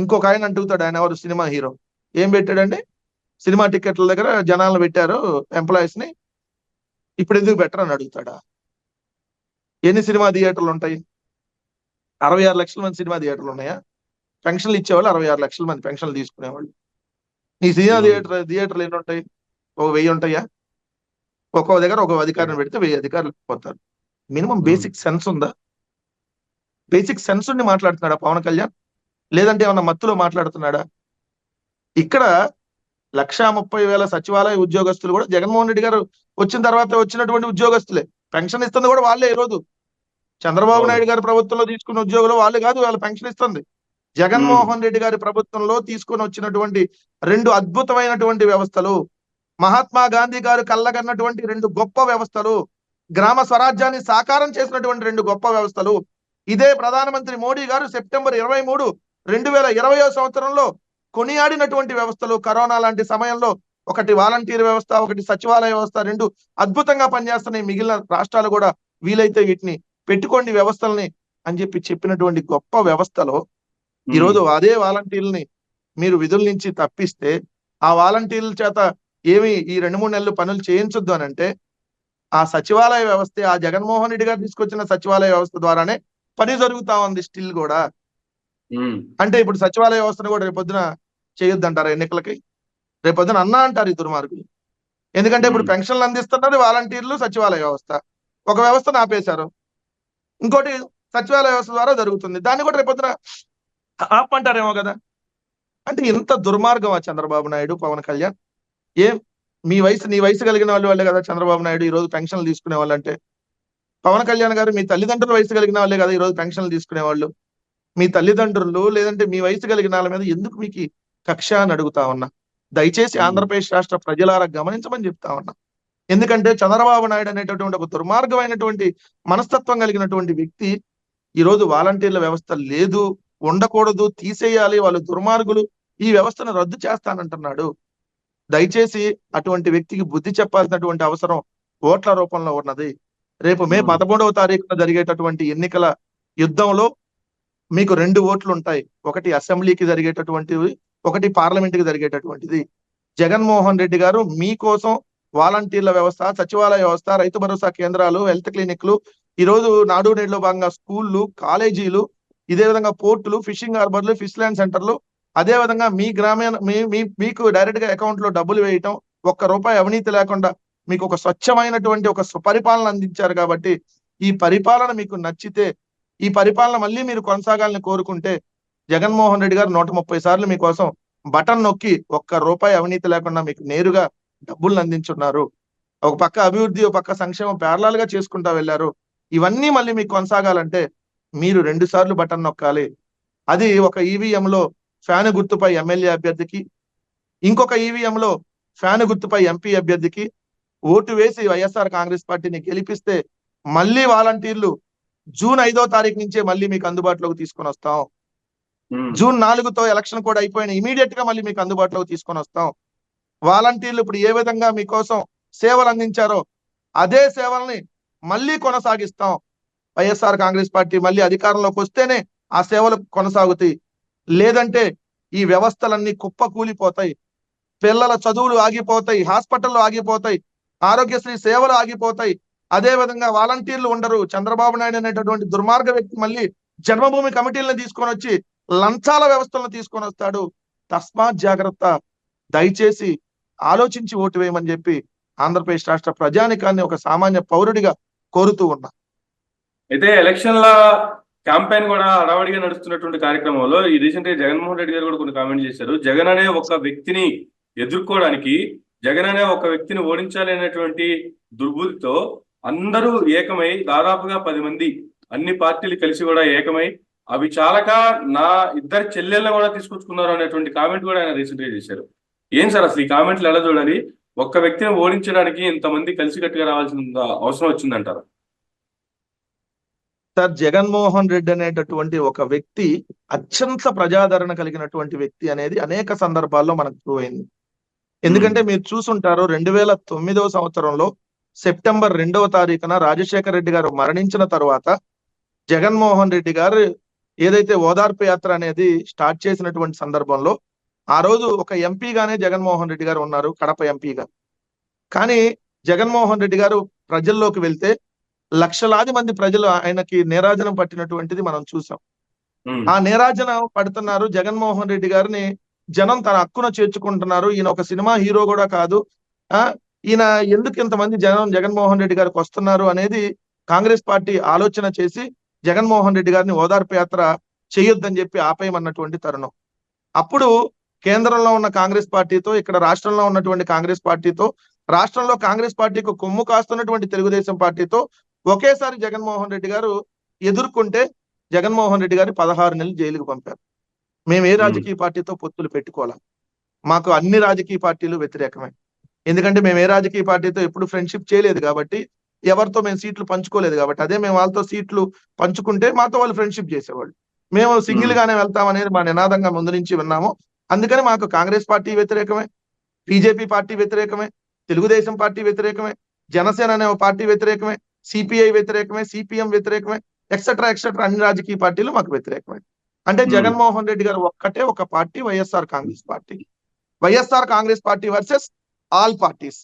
ఇంకొక ఆయన అంటుతాడు, ఆయన ఎవరు, సినిమా హీరో. ఏం పెట్టాడండి, సినిమా టికెట్ల దగ్గర జనాలను పెట్టారు ఎంప్లాయీస్ ని, ఇప్పుడు ఎందుకు బెటర్ అని అడుగుతాడా? ఎన్ని సినిమా థియేటర్లు ఉంటాయి? 66 లక్షల మంది సినిమా థియేటర్లు ఉన్నాయా? పెన్షన్లు ఇచ్చేవాళ్ళు 66 లక్షల మంది పెన్షన్లు తీసుకునేవాళ్ళు. ఈ సినిమా థియేటర్లు ఎన్ని ఉంటాయి? ఒక 1000 ఉంటాయా? ఒక్కో దగ్గర ఒక అధికారిని పెడితే 1000 అధికారులు పోతారు. మినిమం బేసిక్ సెన్స్ ఉందా? బేసిక్ సెన్స్ ఉండి మాట్లాడుతున్నాడా పవన్ కళ్యాణ్? లేదంటే ఏమన్నా మత్తులో మాట్లాడుతున్నాడా? ఇక్కడ 1,30,000 సచివాలయ ఉద్యోగస్తులు కూడా జగన్మోహన్ రెడ్డి గారు వచ్చిన తర్వాత వచ్చినటువంటి ఉద్యోగస్తులే. పెన్షన్ ఇస్తుంది కూడా వాళ్ళే. ఈ రోజు చంద్రబాబు నాయుడు గారి ప్రభుత్వంలో తీసుకున్న ఉద్యోగులు వాళ్ళు కాదు, వాళ్ళ పెన్షన్ ఇస్తుంది. జగన్మోహన్ రెడ్డి గారి ప్రభుత్వంలో తీసుకొని వచ్చినటువంటి 2 అద్భుతమైనటువంటి వ్యవస్థలు, మహాత్మా గాంధీ గారు కళ్ళగన్నటువంటి 2 గొప్ప వ్యవస్థలు, గ్రామ స్వరాజ్యాన్ని సాకారం చేసినటువంటి 2 గొప్ప వ్యవస్థలు, ఇదే ప్రధానమంత్రి మోడీ గారు సెప్టెంబర్ 23, 2020 సంవత్సరంలో కొనియాడినటువంటి వ్యవస్థలు. కరోనా లాంటి సమయంలో ఒకటి వాలంటీర్ వ్యవస్థ, ఒకటి సచివాలయ వ్యవస్థ, 2 అద్భుతంగా పనిచేస్తున్నాయి. మిగిలిన రాష్ట్రాలు కూడా వీలైతే వీటిని పెట్టుకోండి వ్యవస్థల్ని అని చెప్పినటువంటి గొప్ప వ్యవస్థలో ఈరోజు అదే వాలంటీర్లని మీరు విధుల నుంచి తప్పిస్తే, ఆ వాలంటీర్ల చేత ఏమి ఈ 2-3 నెలలు పనులు చేయించొద్దు అని అంటే, ఆ సచివాలయ వ్యవస్థ, ఆ జగన్మోహన్ రెడ్డి గారు తీసుకొచ్చిన సచివాలయ వ్యవస్థ ద్వారానే పని జరుగుతా ఉంది స్టిల్ కూడా. అంటే ఇప్పుడు సచివాలయ వ్యవస్థను కూడా రేపొద్దున చేయొద్దంటారా ఎన్నికలకి? రేపొద్దున అన్నా అంటారు ఈ దుర్మార్గులు. ఎందుకంటే ఇప్పుడు పెన్షన్లు అందిస్తున్నది వాలంటీర్లు, సచివాలయ వ్యవస్థ. ఒక వ్యవస్థను ఆపేశారు, ఇంకోటి సచివాలయ వ్యవస్థ ద్వారా జరుగుతుంది. దాన్ని కూడా రేపొద్దున ఆపమంటారేమో కదా. అంటే ఇంత దుర్మార్గమా చంద్రబాబు నాయుడు, పవన్ కళ్యాణ్? ఏం నీ వయసు కలిగిన వాళ్ళే కదా చంద్రబాబు నాయుడు ఈరోజు పెన్షన్లు తీసుకునే వాళ్ళు అంటే? పవన్ కళ్యాణ్ గారు మీ తల్లిదండ్రుల వయసు కలిగిన వాళ్ళే కదా ఈరోజు పెన్షన్లు తీసుకునేవాళ్ళు? మీ తల్లిదండ్రులు లేదంటే మీ వయసు కలిగిన వాళ్ళ మీద ఎందుకు మీకు కక్ష అని అడుగుతా ఉన్నా. దయచేసి ఆంధ్రప్రదేశ్ రాష్ట్ర ప్రజలారా గమనించమని చెప్తా ఉన్నా. ఎందుకంటే చంద్రబాబు నాయుడు అనేటటువంటి ఒక దుర్మార్గమైనటువంటి మనస్తత్వం కలిగినటువంటి వ్యక్తి ఈరోజు వాలంటీర్ల వ్యవస్థ లేదు, ఉండకూడదు, తీసేయాలి, వాళ్ళు దుర్మార్గులు, ఈ వ్యవస్థను రద్దు చేస్తానంటున్నాడు. దయచేసి అటువంటి వ్యక్తికి బుద్ధి చెప్పాల్సినటువంటి అవసరం ఓట్ల రూపంలో ఉన్నది. రేపు మే 13వ తారీఖున జరిగేటటువంటి ఎన్నికల యుద్ధంలో మీకు 2 ఓట్లు ఉంటాయి. ఒకటి అసెంబ్లీకి జరిగేటటువంటిది, ఒకటి పార్లమెంట్కి జరిగేటటువంటిది. జగన్మోహన్ రెడ్డి గారు మీకోసం వాలంటీర్ల వ్యవస్థ, సచివాలయ వ్యవస్థ, రైతు భరోసా కేంద్రాలు, హెల్త్ క్లినిక్లు, ఈరోజు నాడు నేడులో భాగంగా స్కూళ్ళు, కాలేజీలు, ఇదే విధంగా పోర్టులు, ఫిషింగ్ హార్బర్లు, ఫిష్ ల్యాండ్ సెంటర్లు, అదే విధంగా మీ గ్రామీణ మీకు డైరెక్ట్ గా అకౌంట్ లో డబ్బులు వేయటం, ₹1 అవినీతి లేకుండా మీకు ఒక స్వచ్ఛమైనటువంటి ఒక పరిపాలన అందించారు. కాబట్టి ఈ పరిపాలన మీకు నచ్చితే, ఈ పరిపాలన మళ్ళీ మీరు కొనసాగాలని కోరుకుంటే, జగన్మోహన్ రెడ్డి గారు 130 సార్లు మీకోసం బటన్ నొక్కి ₹1 అవినీతి లేకుండా మీకు నేరుగా డబ్బులను అందించున్నారు. ఒక పక్క అభివృద్ధి, ఒక పక్క సంక్షేమం ప్యారలల్ గా చేసుకుంటా వెళ్ళారు. ఇవన్నీ మళ్ళీ మీకు కొనసాగాలంటే మీరు 2 సార్లు బటన్ నొక్కాలి. అది ఒక ఈవీఎంలో ఫ్యాను గుర్తుపై ఎమ్మెల్యే అభ్యర్థికి, ఇంకొక ఈవీఎంలో ఫ్యాను గుర్తుపై ఎంపీ అభ్యర్థికి ఓటు వేసి వైఎస్ఆర్ కాంగ్రెస్ పార్టీని గెలిపిస్తే మళ్ళీ వాలంటీర్లు జూన్ 5వ తారీఖు నుంచే మళ్ళీ మీకు అందుబాటులోకి తీసుకొని వస్తాం. జూన్ 4తో ఎలక్షన్ కూడా అయిపోయిన ఇమీడియట్ గా మళ్ళీ మీకు అందుబాటులోకి తీసుకొని వస్తాం. వాలంటీర్లు ఇప్పుడు ఏ విధంగా మీకోసం సేవలు అందించారో అదే సేవల్ని మళ్ళీ కొనసాగిస్తాం. వైఎస్ఆర్ కాంగ్రెస్ పార్టీ మళ్ళీ అధికారంలోకి వస్తేనే ఆ సేవలు కొనసాగుతాయి. లేదంటే ఈ వ్యవస్థలన్నీ కుప్పకూలిపోతాయి, పిల్లల చదువులు ఆగిపోతాయి, హాస్పిటల్లో ఆగిపోతాయి, ఆరోగ్యశ్రీ సేవలు ఆగిపోతాయి. అదే విధంగా వాలంటీర్లు ఉండరు. చంద్రబాబు నాయుడు అనేటటువంటి దుర్మార్గ వ్యక్తి మళ్ళీ జన్మభూమి కమిటీలను తీసుకొని వచ్చి లంచాల వ్యవస్థలను తీసుకొని వస్తాడు. తస్మాత్ జాగ్రత్త. దయచేసి ఆలోచించి ఓటు వేయమని చెప్పి ఆంధ్రప్రదేశ్ రాష్ట్ర ప్రజానికాన్ని ఒక సామాన్య పౌరుడిగా కోరుతూ ఉన్నా. అయితే ఎలక్షన్ల క్యాంపెయిన్ కూడా హడావడిగా నడుస్తున్నటువంటి కార్యక్రమంలో ఈ రీసెంట్ గా జగన్మోహన్ రెడ్డి గారు కూడా కొన్ని కామెంట్ చేశారు. జగన్ అనే ఒక వ్యక్తిని ఎదుర్కోవడానికి, జగన్ అనే ఒక వ్యక్తిని ఓడించాలి అనేటువంటి దుర్బుద్ధితో అందరూ ఏకమై, దాదాపుగా 10 మంది అన్ని పార్టీలు కలిసి కూడా ఏకమై, అవి చాలక నా 2 చెల్లెళ్ళ కూడా తీసుకొచ్చుకున్నారు అనేటువంటి కామెంట్ కూడా ఆయన రీసెంట్ గా చేశారు. ఏం సార్ అసలు ఈ కామెంట్లు ఎలా చూడాలి? ఒక్క వ్యక్తిని ఓడించడానికి ఇంతమంది కలిసికట్టుగా రావాల్సిన అవసరం వచ్చిందంటారు? సార్, జగన్మోహన్ రెడ్డి అనేటటువంటి ఒక వ్యక్తి అత్యంత ప్రజాదరణ కలిగినటువంటి వ్యక్తి అనేది అనేక సందర్భాల్లో మనకు ప్రూవ్ అయింది. ఎందుకంటే మీరు చూసుంటారు, 2009వ సంవత్సరంలో సెప్టెంబర్ 2వ తారీఖున రాజశేఖర రెడ్డి గారు మరణించిన తర్వాత జగన్మోహన్ రెడ్డి గారు ఏదైతే ఓదార్పు యాత్ర అనేది స్టార్ట్ చేసినటువంటి సందర్భంలో ఆ రోజు ఒక ఎంపీగానే జగన్మోహన్ రెడ్డి గారు ఉన్నారు, కడప ఎంపీగా. కానీ జగన్మోహన్ రెడ్డి గారు ప్రజల్లోకి వెళ్తే లక్షలాది మంది ప్రజలు ఆయనకి నీరాజనం పట్టినటువంటిది మనం చూసాం. ఉమ్, ఆ నీరాజనం పడుతున్నారు. జగన్మోహన్ రెడ్డి గారిని జనం తన హక్కున చేర్చుకుంటున్నారు. ఈయన ఒక సినిమా హీరో కూడా కాదు. ఆ ఈయన ఎందుకు ఇంతమంది జనం జగన్మోహన్ రెడ్డి గారికి వస్తున్నారు అనేది కాంగ్రెస్ పార్టీ ఆలోచన చేసి జగన్మోహన్ రెడ్డి గారిని ఓదార్పు యాత్ర చేయొద్దని చెప్పి ఆపేయమన్నటువంటి తరుణం. అప్పుడు కేంద్రంలో ఉన్న కాంగ్రెస్ పార్టీతో, ఇక్కడ రాష్ట్రంలో ఉన్నటువంటి కాంగ్రెస్ పార్టీతో, రాష్ట్రంలో కాంగ్రెస్ పార్టీకి కొమ్ము కాస్తున్నటువంటి తెలుగుదేశం పార్టీతో ఒకేసారి జగన్మోహన్ రెడ్డి గారు ఎదుర్కొంటే జగన్మోహన్ రెడ్డి గారు 16 నెలలు జైలుకు పంపారు. మేము ఏ ఉమ్, రాజకీయ పార్టీతో పొత్తులు పెట్టుకోవాలి. మాకు అన్ని రాజకీయ పార్టీలు వ్యతిరేకమే. ఎందుకంటే మేము ఏ రాజకీయ పార్టీతో ఎప్పుడు ఫ్రెండ్షిప్ చేయలేదు కాబట్టి, ఎవరితో మేము సీట్లు పంచుకోలేదు కాబట్టి. అదే మేము వాళ్ళతో సీట్లు పంచుకుంటే మాతో వాళ్ళు ఫ్రెండ్షిప్ చేసేవాళ్ళు. మేము సింగిల్ ఉమ్, గానే వెళ్తాం అనేది మా నినాదంగా ముందు నుంచి విన్నాము. అందుకని మాకు కాంగ్రెస్ పార్టీ వ్యతిరేకమే, బీజేపీ పార్టీ వ్యతిరేకమే, తెలుగుదేశం పార్టీ వ్యతిరేకమే, జనసేన అనే ఒక పార్టీ వ్యతిరేకమే, సిపిఐ వ్యతిరేకమే, సిపిఎం వ్యతిరేకమే, ఎక్సెట్రా ఎక్సెట్రా అన్ని రాజకీయ పార్టీలు మాకు వ్యతిరేకమే. అంటే ఉమ్, జగన్మోహన్ రెడ్డి గారు ఒక్కటే ఒక party, YSR Congress party. YSR Congress party versus all parties.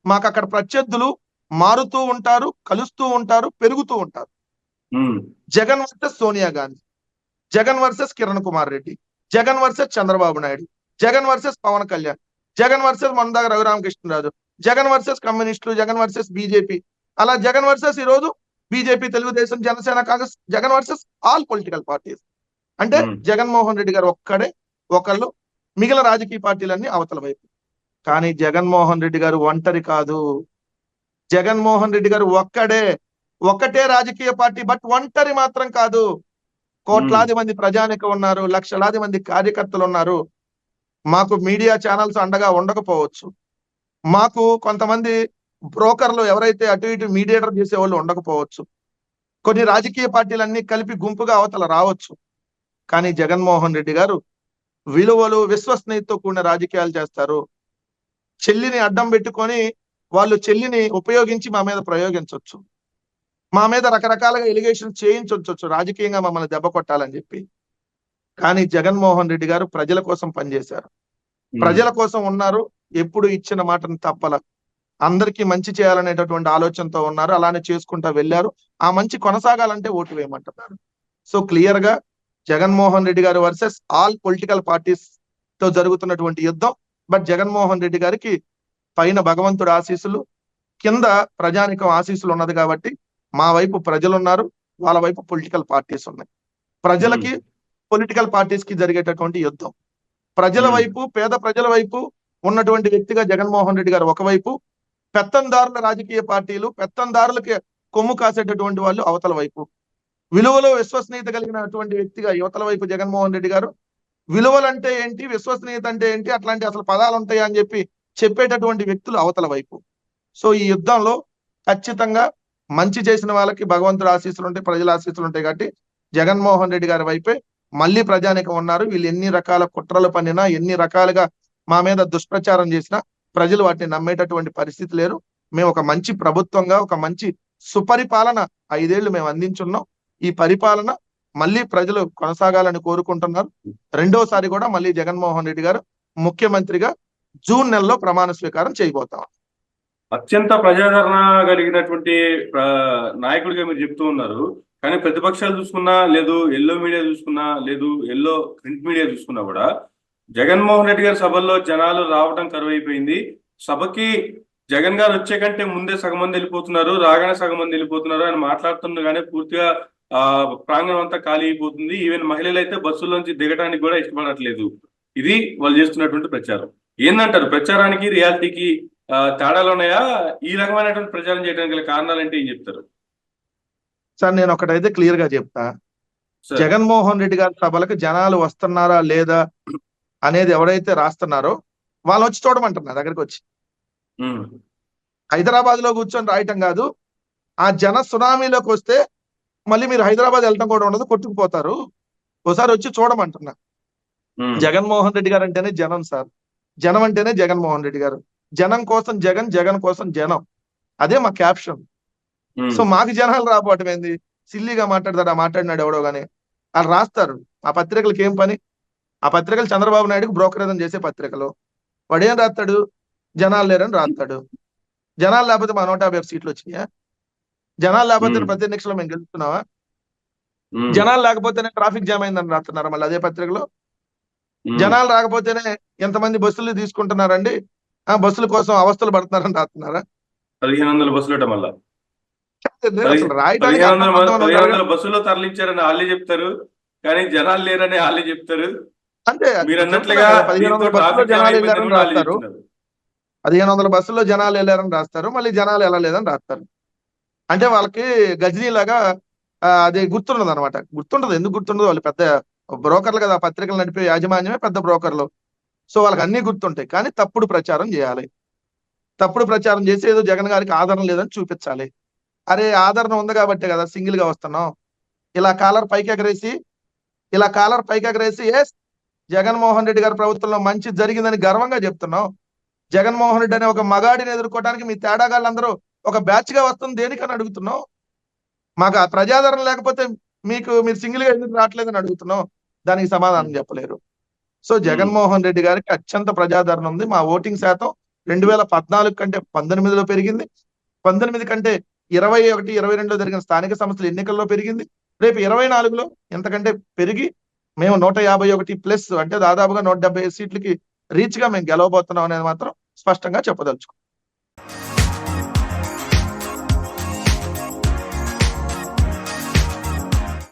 మాకు అక్కడ ప్రత్యర్థులు మారుతూ ఉంటారు, కలుస్తూ ఉంటారు, పెరుగుతూ ఉంటారు. Um, Jagan versus Sonia Gandhi, Jagan versus Kiran Kumar Reddy, Jagan versus Chandrababu Naidu, Jagan versus Pawan Kalyan, Jagan versus మందాగ రఘురామకృష్ణరాజు, జగన్ వర్సెస్ కమ్యూనిస్టులు, జగన్ వర్సెస్ బీజేపీ. అలా జగన్ వర్సెస్ ఈ రోజు BJP, Telugu Desam, Janasena, Congress, Jagan versus all political parties. అంటే ఉమ్, జగన్మోహన్ రెడ్డి గారు ఒక్కడే ఒకళ్ళు, మిగిలిన రాజకీయ పార్టీలన్నీ అవతల వైపు. కానీ జగన్మోహన్ రెడ్డి గారు ఒంటరి కాదు. జగన్మోహన్ రెడ్డి గారు ఒక్కడే, ఒక్కటే రాజకీయ పార్టీ, బట్ ఒంటరి మాత్రం కాదు. ఉమ్, కోట్లాది మంది ప్రజానికం ఉన్నారు, లక్షలాది మంది కార్యకర్తలు ఉన్నారు. మాకు మీడియా ఛానల్స్ అండగా ఉండకపోవచ్చు, మాకు కొంతమంది బ్రోకర్లు ఎవరైతే అటు ఇటు మీడియేటర్ చేసే వాళ్ళు ఉండకపోవచ్చు, కొన్ని రాజకీయ పార్టీలన్నీ కలిపి గుంపుగా అవతల రావచ్చు. కానీ జగన్మోహన్ రెడ్డి గారు విలువలు, విశ్వసనీయతతో కూడిన రాజకీయాలు చేస్తారు. చెల్లిని అడ్డం పెట్టుకొని వాళ్ళు చెల్లిని ఉపయోగించి మా మీద ప్రయోగించవచ్చు, మా మీద రకరకాలుగా ఎలిగేషన్ చేయించవచ్చు రాజకీయంగా మమ్మల్ని దెబ్బ కొట్టాలని చెప్పి. కానీ జగన్మోహన్ రెడ్డి గారు ప్రజల కోసం పనిచేశారు, ఉమ్, ప్రజల కోసం ఉన్నారు. ఎప్పుడు ఇచ్చిన మాటను తప్పల, అందరికీ మంచి చేయాలనేటటువంటి ఆలోచనతో ఉన్నారు. అలానే చేసుకుంటా వెళ్ళారు. ఆ మంచి కొనసాగాలంటే ఓటు వేయమంటున్నారు. సో క్లియర్ గా జగన్మోహన్ రెడ్డి గారు వర్సెస్ ఆల్ పొలిటికల్ పార్టీస్ తో జరుగుతున్నటువంటి యుద్ధం. బట్ జగన్మోహన్ రెడ్డి గారికి పైన భగవంతుడు ఆశీస్సులు, కింద ప్రజానికం ఆశీస్సులు ఉన్నది కాబట్టి మా వైపు ప్రజలు ఉన్నారు, వాళ్ళ వైపు పొలిటికల్ పార్టీస్ ఉన్నాయి. ఉమ్, ప్రజలకి, పొలిటికల్ పార్టీస్ కి జరిగేటటువంటి యుద్ధం. ప్రజల ఉమ్, వైపు, పేద ప్రజల వైపు ఉన్నటువంటి వ్యక్తిగా జగన్మోహన్ రెడ్డి గారు ఒకవైపు, పెత్తందారుల రాజకీయ పార్టీలు, పెత్తందారులకి కొమ్ము కాసేటటువంటి వాళ్ళు అవతల వైపు. విలువలో విశ్వసనీయత కలిగినటువంటి వ్యక్తిగా యువతల వైపు జగన్మోహన్ రెడ్డి గారు. విలువలు అంటే ఏంటి, విశ్వసనీయత అంటే ఏంటి, అట్లాంటి అసలు పదాలు ఉంటాయా అని చెప్పి చెప్పేటటువంటి వ్యక్తులు అవతల వైపు. సో ఈ యుద్ధంలో ఖచ్చితంగా మంచి చేసిన వాళ్ళకి భగవంతుడు ఆశీస్సులు ఉంటాయి, ప్రజల ఆశీస్సులు ఉంటాయి. కాబట్టి జగన్మోహన్ రెడ్డి గారి వైపే మళ్ళీ ప్రజానికం ఉన్నారు. వీళ్ళు ఎన్ని రకాల కుట్రలు పన్నినా, ఎన్ని రకాలుగా మా మీద దుష్ప్రచారం చేసినా ప్రజలు వాటిని నమ్మేటటువంటి పరిస్థితి లేరు. మేము ఒక మంచి ప్రభుత్వంగా, ఒక మంచి సుపరిపాలన 5 ఏళ్లు మేము అందించున్నాం. ఈ పరిపాలన మళ్ళీ ప్రజలు కొనసాగాలని కోరుకుంటున్నారు. రెండోసారి కూడా మళ్ళీ జగన్మోహన్ రెడ్డి గారు ముఖ్యమంత్రిగా జూన్ నెలలో ప్రమాణ స్వీకారం చేయబోతాం. అత్యంత ప్రజాదరణ కలిగినటువంటి నాయకుడిగా మీరు చెప్తూ ఉన్నారు. కానీ ప్రతిపక్షాలు చూసుకున్నా, లేదు ఎల్లో మీడియా చూసుకున్నా, లేదు ఎల్లో ప్రింట్ మీడియా చూసుకున్నా కూడా జగన్మోహన్ రెడ్డి గారి సభల్లో జనాలు రావడం కరువైపోయింది. సభకి జగన్ గారు వచ్చే కంటే ముందే సగం మంది వెళ్ళిపోతున్నారు, రాగానే సగం మంది వెళ్ళిపోతున్నారు అని మాట్లాడుతున్నారు. కానీ పూర్తిగా ప్రాంగణం అంతా ఖాళీ అయిపోతుంది. ఈవెన్ మహిళలు అయితే బస్సుల్లోంచి దిగడానికి కూడా ఇష్టపడట్లేదు. ఇది వాళ్ళు చేస్తున్నటువంటి ప్రచారం. ఏందంటారు, ప్రచారానికి రియాలిటీకి తేడాలు ఉన్నాయా? ఈ రకమైనటువంటి ప్రచారం చేయడానికి గల కారణాలు అంటే ఏం చెప్తారు సార్? నేను ఒకటైతే క్లియర్ గా చెప్తా. సార్? జగన్మోహన్ రెడ్డి గారి సభలకు జనాలు వస్తున్నారా లేదా అనేది ఎవరైతే రాస్తున్నారో వాళ్ళు వచ్చి చూడమంటున్నారు దగ్గరికి వచ్చి. ఉమ్, హైదరాబాద్ లో కూర్చొని రాయటం కాదు. ఆ జన సునామీలోకి వస్తే మళ్ళీ మీరు హైదరాబాద్ వెళ్ళటం కూడా ఉండదు, కొట్టుకుపోతారు. ఒకసారి వచ్చి చూడమంటున్నా. ఉమ్, జగన్మోహన్ రెడ్డి గారు అంటేనే జనం సార్, జనం అంటేనే జగన్మోహన్ రెడ్డి గారు. జనం కోసం జగన్, జగన్ కోసం జనం, అదే మా క్యాప్షన్. ఉమ్, సో మాకు జనాలు రాకపోవటం ఏంది? సిల్లీగా మాట్లాడతాడు, మాట్లాడినాడు ఎవడో గానీ. వాళ్ళు రాస్తారు. ఆ పత్రికలకి ఏం పని? ఆ పత్రికలు చంద్రబాబు నాయుడుకి బ్రోకరేజం చేసే పత్రికలు. వాడు ఏం రాస్తాడు? జనాలు లేరని రాస్తాడు. జనాలు లేకపోతే మా 150 సీట్లు వచ్చినాయా? జనాలు లేకపోతే ఉమ్, ప్రతి ఎన్నికల్లో మేము గెలుస్తున్నావా? ఉమ్, జనాలు లేకపోతేనే ట్రాఫిక్ జామ్ అయిందని రాస్తున్నారు మళ్ళీ అదే పత్రికలో. ఉమ్. జనాలు రాకపోతేనే ఎంతమంది బస్సులు తీసుకుంటున్నారండి, బస్సుల కోసం అవస్థలు పడుతున్నారని రాస్తున్నారా? 1500 బస్సులట మళ్ళా అసలు రాయడానికి అర్థం పదిహేను జరగదు. వందల బస్సుల్లో తరలించారని వాళ్ళే చెప్తారు, కానీ జనాలు లేరని వాళ్ళే చెప్తారు. అంటే మీరు చెప్తున్నా అన్నట్లుగా కదా, దీంతో 1500 బస్సుల్లో ట్రాఫిక్ జామ్ జనాలు అయిపోయిందని వెళ్ళారని కూడా వాళ్ళే రాస్తారు. చెప్తున్నారు. 1500 బస్సుల్లో జనాలు వెళ్ళారని రాస్తారు, మళ్ళీ జనాలు వెళ్ళలేదని రాస్తారు. అంటే వాళ్ళకి గజనీ లాగా అది గుర్తుండదు అనమాట. గుర్తుండదు, ఎందుకు గుర్తుండదు? వాళ్ళు పెద్ద బ్రోకర్లు కదా, పత్రికలు నడిపే యాజమాన్యమే పెద్ద బ్రోకర్లు. సో వాళ్ళకి అన్ని గుర్తుంటాయి, కానీ తప్పుడు ప్రచారం చేయాలి. తప్పుడు ప్రచారం చేసి ఏదో జగన్ గారికి ఆదరణ లేదని చూపించాలి. అరే ఆదరణ ఉంది కాబట్టే కదా సింగిల్ గా వస్తున్నాం. ఇలా కాలర్ పైకి ఎగరేసి ఎస్ జగన్మోహన్ రెడ్డి గారి ప్రభుత్వంలో మంచి జరిగిందని గర్వంగా చెప్తున్నాం. జగన్మోహన్ రెడ్డి అనే ఒక మగాడిని ఎదుర్కోవడానికి మీ తేడాగాళ్ళందరూ ఒక బ్యాచ్ గా వస్తుంది దేనికని అడుగుతున్నాం. మాకు ఆ ప్రజాదరణ లేకపోతే మీరు సింగిల్ గా ఎందుకు రావట్లేదని అడుగుతున్నాం. దానికి సమాధానం చెప్పలేరు. సో ఉమ్, జగన్మోహన్ రెడ్డి గారికి అత్యంత ప్రజాదరణ ఉంది. మా ఓటింగ్ శాతం 2014 కంటే 19లో పెరిగింది. 19 కంటే 21, 22లో జరిగిన స్థానిక సంస్థల ఎన్నికల్లో పెరిగింది. రేపు 24లో ఎంతకంటే పెరిగి మేము 151+ అంటే దాదాపుగా 175 సీట్లకి రీచ్ గా మేము గెలవబోతున్నాం అనేది మాత్రం స్పష్టంగా చెప్పదలుచుకున్నాం.